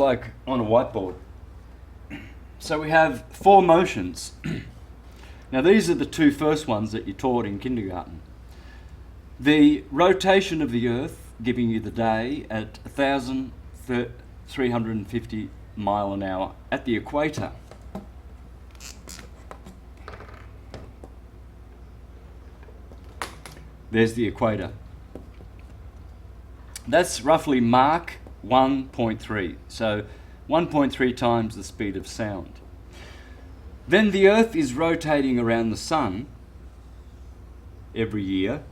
like on a whiteboard. So we have four motions. Now these are the two first ones that you taught in kindergarten. The rotation of the Earth, giving you the day at 1,350 mile an hour at the equator. There's the equator. That's roughly Mach 1.3, so 1.3 times the speed of sound. Then the Earth is rotating around the Sun every year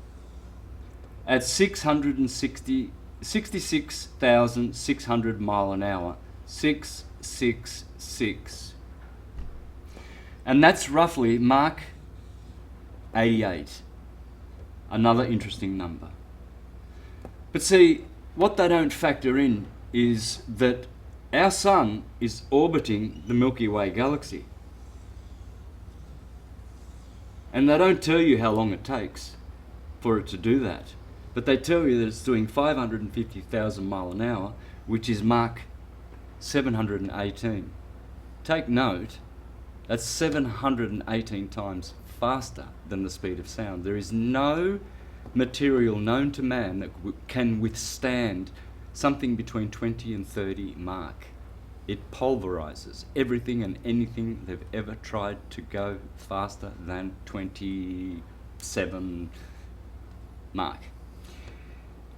at 66,600 mile an hour, 666. And that's roughly Mach 88, another interesting number. But see, what they don't factor in is that our Sun is orbiting the Milky Way galaxy. And they don't tell you how long it takes for it to do that. But they tell you that it's doing 550,000 mile an hour, which is Mach 718. Take note, that's 718 times faster than the speed of sound. There is no material known to man that can withstand something between 20 and 30 Mach. It pulverizes everything and anything they've ever tried to go faster than 27 Mach.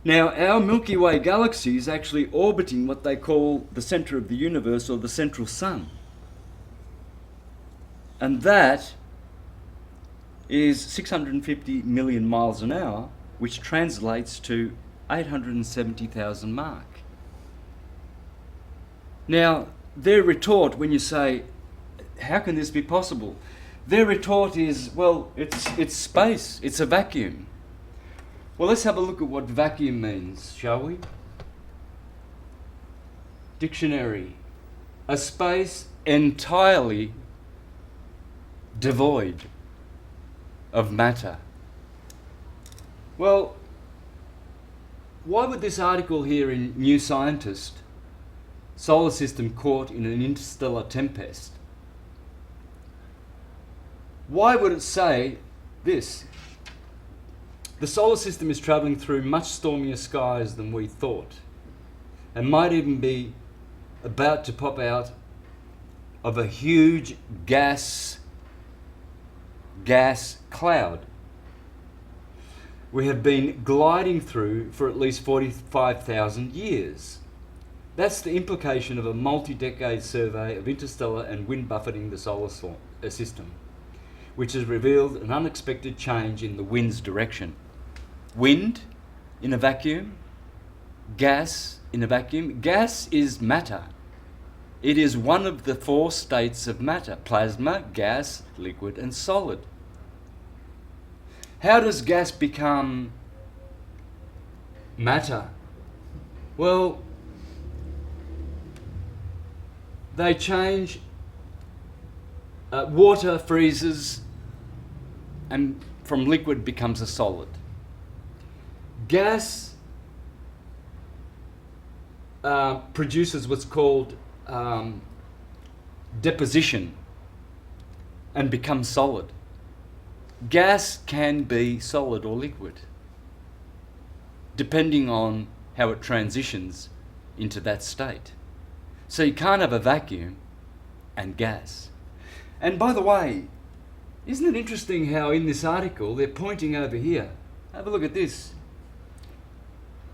Now, our Milky Way galaxy is actually orbiting what they call the center of the universe, or the central sun. And that is 650 million miles an hour, which translates to 870,000 Mach. Now, their retort, when you say, how can this be possible? Their retort is, well, it's space, it's a vacuum. Well, let's have a look at what vacuum means, shall we? Dictionary: a space entirely devoid of matter. Well, why would this article here in New Scientist, solar system caught in an interstellar tempest, why would it say this? The solar system is travelling through much stormier skies than we thought, and might even be about to pop out of a huge gas cloud we have been gliding through for at least 45,000 years. That's the implication of a multi-decade survey of interstellar and wind buffeting the solar system, which has revealed an unexpected change in the wind's direction. Wind in a vacuum, gas in a vacuum. Gas is matter. It is one of the four states of matter: plasma, gas, liquid, and solid. How does gas become matter? Well, they change. Water freezes and from liquid becomes a solid. Gas produces what's called deposition and becomes solid. Gas can be solid or liquid, depending on how it transitions into that state. So you can't have a vacuum and gas. And by the way, isn't it interesting how in this article they're pointing over here? Have a look at this.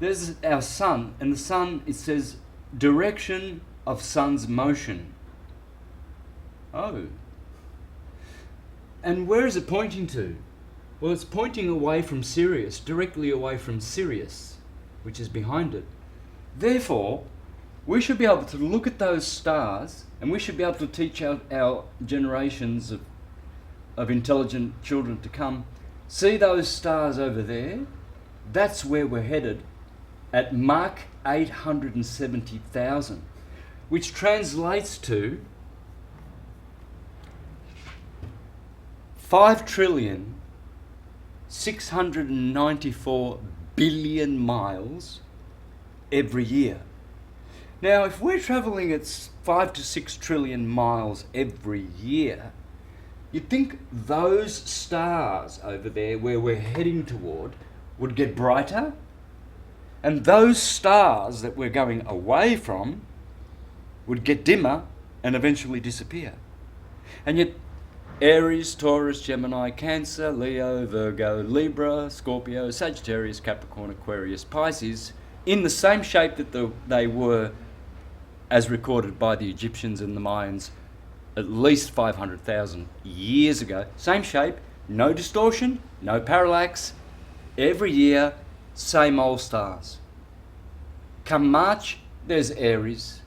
There's our sun, and the sun, it says direction of sun's motion. Oh. And where is it pointing to? Well, it's pointing away from Sirius, directly away from Sirius, which is behind it. Therefore, we should be able to look at those stars, and we should be able to teach our generations of intelligent children to come. See those stars over there? That's where we're headed at Mach 870,000, which translates to 5,694,000,000,000 miles every year. Now, if we're travelling at 5 to 6 trillion miles every year, you'd think those stars over there where we're heading toward would get brighter, and those stars that we're going away from would get dimmer and eventually disappear. And yet Aries, Taurus, Gemini, Cancer, Leo, Virgo, Libra, Scorpio, Sagittarius, Capricorn, Aquarius, Pisces, in the same shape that they were as recorded by the Egyptians and the Mayans at least 500,000 years ago. Same shape, no distortion, no parallax. Every year, same old stars. Come March, there's Aries.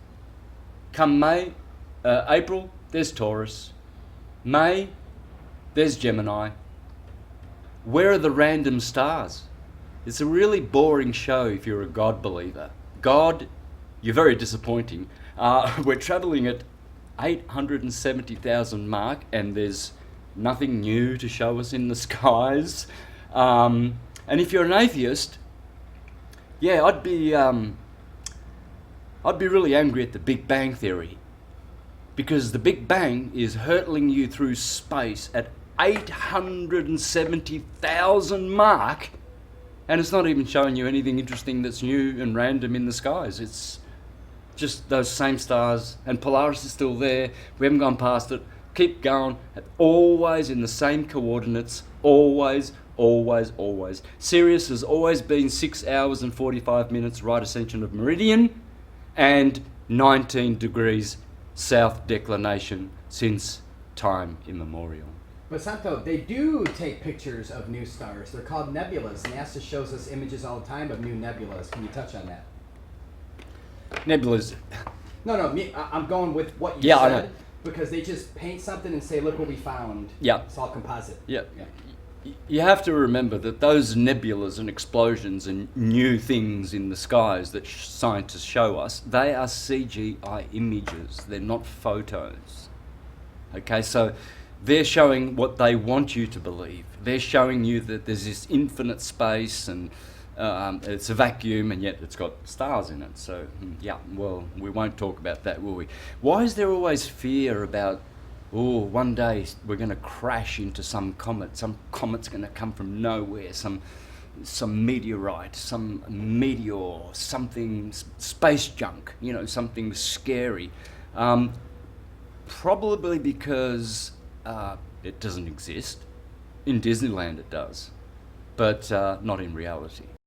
Come April, there's Taurus. May, there's Gemini. Where are the random stars? It's a really boring show if you're a God believer. God, you're very disappointing. We're travelling at 870,000 mark, and there's nothing new to show us in the skies. And if you're an atheist, yeah, I'd be really angry at the Big Bang Theory, because the Big Bang is hurtling you through space at 870,000 mark, and it's not even showing you anything interesting that's new and random in the skies. It's just those same stars, and Polaris is still there. We haven't gone past it. Keep going, always in the same coordinates, always, always, always. Sirius has always been 6 hours and 45 minutes right ascension of meridian, and 19 degrees south declination since time immemorial. But Santo, they do take pictures of new stars. They're called nebulas. NASA shows us images all the time of new nebulas. Can you touch on that? Nebulas. No, I'm going with what you Yeah, I said, know. because they just paint something and say, look what we found. Yeah. It's all composite. Yeah. You have to remember that those nebulas and explosions and new things in the skies that scientists show us, they are CGI images. They're not photos. Okay, so they're showing what they want you to believe. They're showing you that there's this infinite space, and it's a vacuum, and yet it's got stars in it. So, yeah, well, we won't talk about that, will we? Why is there always fear about, one day we're going to crash into some comet's going to come from nowhere, some meteorite, some meteor, something, space junk, something scary. Probably because it doesn't exist. In Disneyland it does, but not in reality.